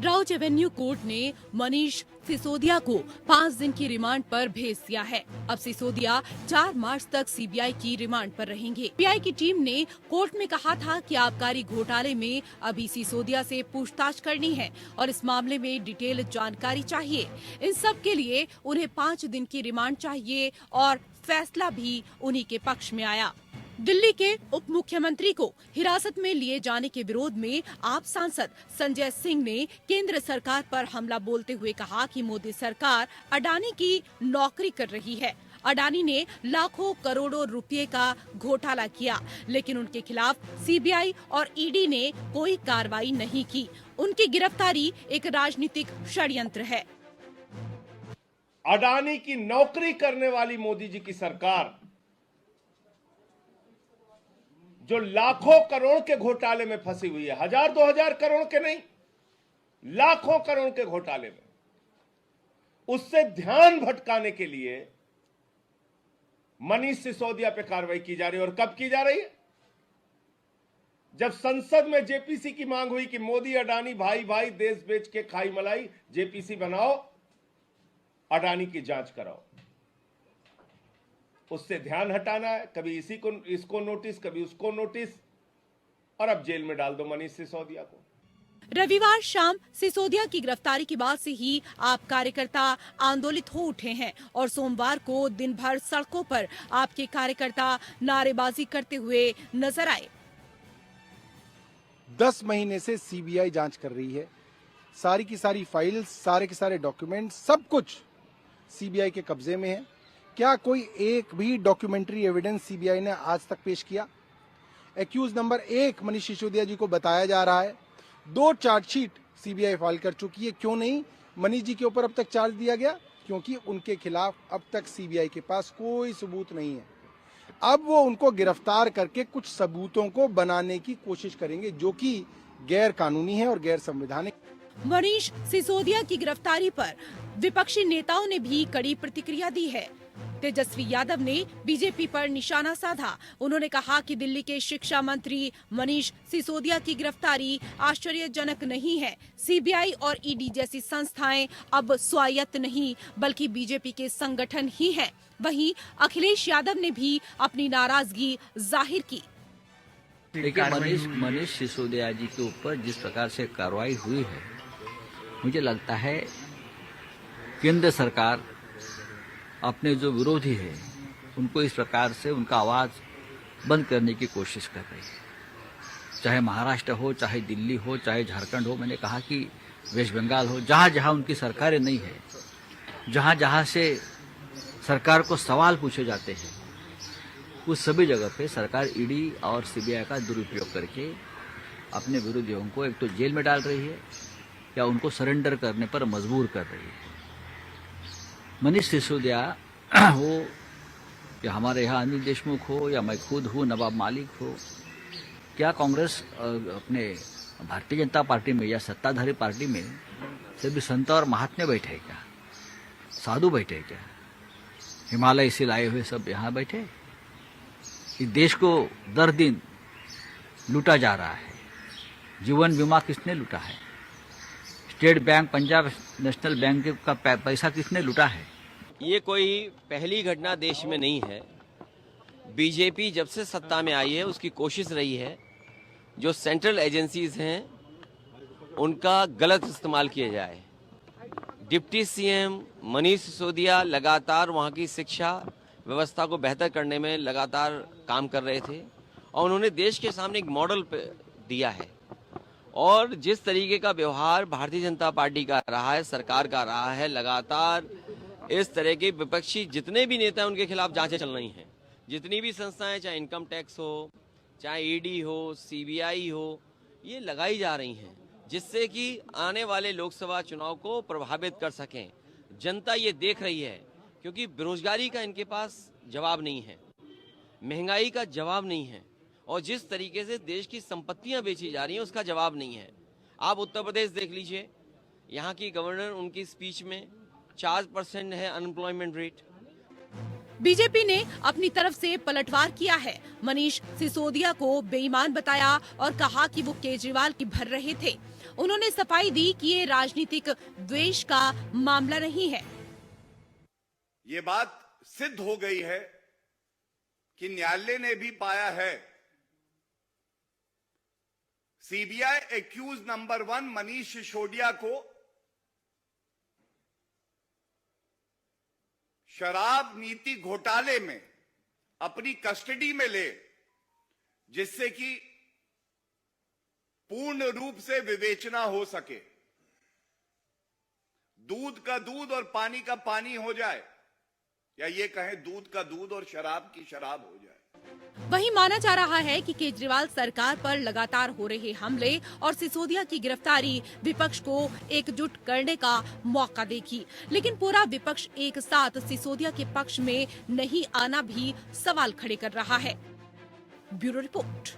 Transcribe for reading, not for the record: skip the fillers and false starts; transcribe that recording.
Rouse Avenue court ने मनीष सिसोदिया को 5 दिन की रिमांड पर भेज दिया है। अब सिसोदिया 4 मार्च तक सीबीआई की रिमांड पर रहेंगे। सीबीआई की टीम ने कोर्ट में कहा था कि आबकारी घोटाले में अभी सिसोदिया से पूछताछ करनी है और इस मामले में डिटेल जानकारी चाहिए। इन सब के लिए उन्हें 5 दिन की रिमांड चाहिए और फैसला भी उन्हीं के पक्ष में आया। दिल्ली के उप मुख्यमंत्री को हिरासत में लिए जाने के विरोध में आप सांसद संजय सिंह ने केंद्र सरकार पर हमला बोलते हुए कहा कि मोदी सरकार अडानी की नौकरी कर रही है। अडानी ने लाखों करोड़ों रुपए का घोटाला किया, लेकिन उनके खिलाफ सीबीआई और ईडी ने कोई कार्रवाई नहीं की। उनकी गिरफ्तारी एक राजनीतिक षड्यंत्र है। अडानी की नौकरी करने वाली मोदी जी की सरकार जो लाखों करोड़ के घोटाले में फंसी हुई है, 1000-2000 करोड़ के नहीं, लाखों करोड़ के घोटाले में, उससे ध्यान भटकाने के लिए मनीष सिसोदिया पे कार्रवाई की जा रही है। और कब की जा रही है? जब संसद में जेपीसी की मांग हुई कि मोदी अडानी भाई भाई देश बेच के खाई मलाई, जेपीसी बनाओ, अडानी की जांच कराओ। उससे ध्यान हटाना है, कभी इसको नोटिस, कभी उसको नोटिस, और अब जेल में डाल दो मनीष सिसोदिया को। रविवार शाम सिसोदिया की गिरफ्तारी के बाद से ही आप कार्यकर्ता आंदोलित हो उठे हैं और सोमवार को दिन भर सड़कों पर आपके कार्यकर्ता नारेबाजी करते हुए नजर आए। 10 महीने से सीबीआई जांच कर रही है। सारी की सारी फाइल्स, सारे के सारे डॉक्यूमेंट, सब कुछ सीबीआई के कब्जे में है। क्या कोई एक भी डॉक्यूमेंट्री एविडेंस सीबीआई ने आज तक पेश किया? एक्यूज नंबर 1 मनीष सिसोदिया जी को बताया जा रहा है। 2 चार्जशीट सीबीआई फाइल कर चुकी है। क्यों नहीं मनीष जी के ऊपर अब तक चार्ज दिया गया? क्योंकि उनके खिलाफ अब तक सीबीआई के पास कोई सबूत नहीं है। अब वो उनको गिरफ्तार करके कुछ सबूतों को बनाने की कोशिश करेंगे, जो कि गैर कानूनी है और गैर संवैधानिक। मनीष सिसोदिया की गिरफ्तारी पर विपक्षी नेताओं ने भी कड़ी प्रतिक्रिया दी है। तेजस्वी यादव ने बीजेपी पर निशाना साधा। उन्होंने कहा कि दिल्ली के शिक्षा मंत्री मनीष सिसोदिया की गिरफ्तारी आश्चर्यजनक नहीं है। सीबीआई और ईडी जैसी संस्थाएं अब स्वायत्त नहीं बल्कि बीजेपी के संगठन ही हैं। वहीं अखिलेश यादव ने भी अपनी नाराजगी जाहिर की। देखिए, मनीष सिसोदिया जी के ऊपर जिस प्रकार से कार्रवाई हुई है, मुझे लगता है केंद्र सरकार अपने जो विरोधी है उनको इस प्रकार से उनका आवाज बंद करने की कोशिश कर रही है। चाहे महाराष्ट्र हो, चाहे दिल्ली हो, चाहे झारखंड हो, मैंने कहा कि वेस्ट बंगाल हो, जहां जहां उनकी सरकारें नहीं है, जहां जहां से सरकार को सवाल पूछे जाते हैं, उस सभी जगह पे सरकार ईडी और सीबीआई का दुरुपयोग करके अपने विरोधियों को एक तो जेल में डाल रही है या उनको सरेंडर करने पर मजबूर कर रही है। मनीष सिसोदिया हो या हमारे यहाँ अनिल देशमुख हो या मैं खुद हूँ, नवाब मालिक हो, क्या कांग्रेस अपने भारतीय जनता पार्टी में या सत्ताधारी पार्टी में सभी संत और महात्मे बैठे क्या? साधु बैठे क्या? हिमालय से लाए हुए सब यहाँ बैठे? इस देश को दर दिन लूटा जा रहा है। जीवन बीमा किसने लूटा है? State bank, Punjab national bank का पैसा किसने लूटा है? ये कोई पहली घटना देश में नहीं है। बीजेपी जब से सत्ता में आई है उसकी कोशिश रही है जो सेंट्रल एजेंसीज हैं उनका गलत इस्तेमाल किया जाए। डिप्टी सीएम मनीष सिसोदिया लगातार वहाँ की शिक्षा व्यवस्था को बेहतर करने में लगातार काम कर रहे थे और उन्होंने देश के सामने एक मॉडल दिया है। और जिस तरीके का व्यवहार भारतीय जनता पार्टी का रहा है, सरकार का रहा है, लगातार इस तरह के विपक्षी जितने भी नेता हैं उनके खिलाफ जांचें चल रही हैं। जितनी भी संस्थाएं, चाहे इनकम टैक्स हो, चाहे ईडी हो, सीबीआई हो, ये लगाई जा रही हैं जिससे कि आने वाले लोकसभा चुनाव को प्रभावित कर सकें। जनता ये देख रही है क्योंकि बेरोजगारी का इनके पास जवाब नहीं है, महंगाई का जवाब नहीं है और जिस तरीके से देश की संपत्तियां बेची जा रही हैं उसका जवाब नहीं है। आप उत्तर प्रदेश देख लीजिए, यहाँ की गवर्नर उनकी स्पीच में 4% है अनएम्प्लॉयमेंट रेट। बीजेपी ने अपनी तरफ से पलटवार किया है। मनीष सिसोदिया को बेईमान बताया और कहा कि वो केजरीवाल की भर रहे थे। उन्होंने सफाई दी कि ये राजनीतिक द्वेष का मामला नहीं है। ये बात सिद्ध हो गई है कि न्यायालय ने भी पाया है CBI accused number 1 Manish Sisodia को शराब नीति घोटाले में अपनी कस्टडी में ले, जिससे कि पूर्ण रूप से विवेचना हो सके, दूध का दूध और पानी का पानी हो जाए, या ये कहें दूध का दूध और शराब की शराब हो जाए। वहीं माना जा रहा है कि केजरीवाल सरकार पर लगातार हो रहे हमले और सिसोदिया की गिरफ्तारी विपक्ष को एकजुट करने का मौका देगी, लेकिन पूरा विपक्ष एक साथ सिसोदिया के पक्ष में नहीं आना भी सवाल खड़े कर रहा है। Bureau report.